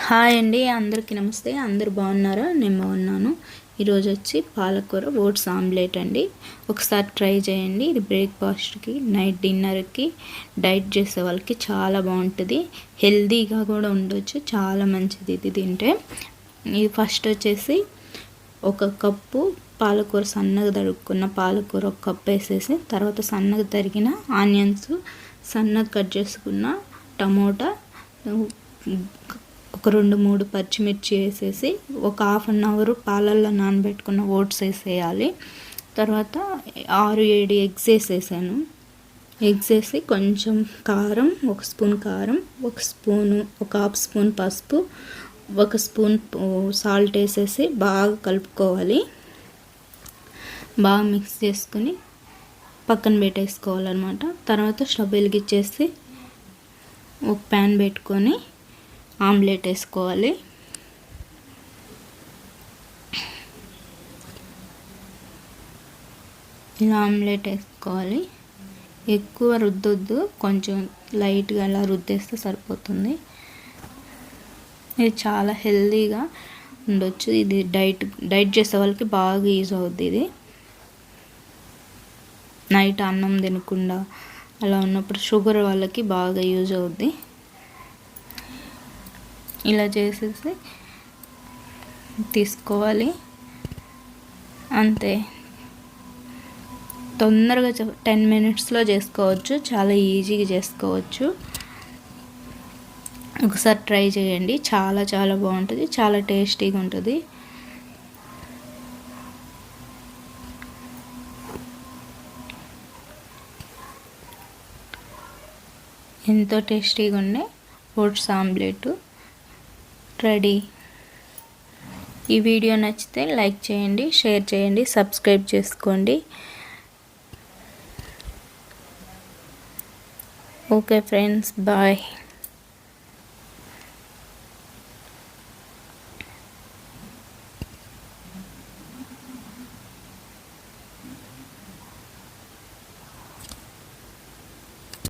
Hi అండి, అందరికీ నమస్తే. అందరూ బాగున్నారా? నేను బాగున్నాను. ఈరోజు వచ్చి పాలకూర ఓట్స్ ఆమ్లెట్ అండి. ఒకసారి ట్రై చేయండి. ఇది బ్రేక్ఫాస్ట్కి, నైట్ డిన్నర్కి, డైట్ చేసే వాళ్ళకి చాలా బాగుంటుంది. హెల్తీగా కూడా ఉండొచ్చు, చాలా మంచిది ఇది తింటే. ఇది ఫస్ట్ వచ్చేసి ఒక కప్పు పాలకూర, సన్నగా తరుక్కున్న పాలకూర ఒక కప్పు వేసేసి, తర్వాత సన్నగా తరిగిన ఆనియన్స్, సన్నగా కట్ చేసుకున్న టమోటా, ఒక 2-3 పచ్చిమిర్చి వేసేసి ఒక 1/2 అవర్ పాలల్లో నానబెట్టుకున్న ఓట్స్ వేసేయాలి. తర్వాత 6-7 ఎగ్స్ వేసేసాను. ఎగ్స్ వేసి కొంచెం కారం, 1 స్పూన్ కారం, 1 హాఫ్ స్పూన్ పసుపు, 1 స్పూన్ సాల్ట్ వేసేసి బాగా కలుపుకోవాలి. బాగా మిక్స్ చేసుకుని పక్కన పెట్టేసుకోవాలన్నమాట. తర్వాత స్టవ్ వెలిగించేసి ఒక ప్యాన్ పెట్టుకొని ఆమ్లెట్ వేసుకోవాలి. ఇలా ఆమ్లెట్ వేసుకోవాలి. ఎక్కువ రుద్దొద్దు, కొంచెం లైట్గా అలా రుద్దేస్తే సరిపోతుంది. ఇది చాలా హెల్తీగా ఉండొచ్చు. ఇది డైట్ చేసే వాళ్ళకి బాగా యూజ్ అవుద్ది. ఇది నైట్ అన్నం తినకుండా అలా ఉన్నప్పుడు షుగర్ వాళ్ళకి బాగా యూజ్ అవుద్ది. ఇలా చేసేసి తీసుకోవాలి. అంతే, తొందరగా 10 మినిట్స్లో చేసుకోవచ్చు. చాలా ఈజీగా చేసుకోవచ్చు. ఒకసారి ట్రై చేయండి. చాలా చాలా బాగుంటుంది, చాలా టేస్టీగా ఉంటుంది. ఎంతో టేస్టీగా ఉండే ఓట్స్ ఆమ్లెట్ రెడీ. ఈ వీడియో నచ్చితే లైక్ చేయండి, షేర్ చేయండి, సబ్స్క్రైబ్ చేసుకోండి. Okay friends, bye.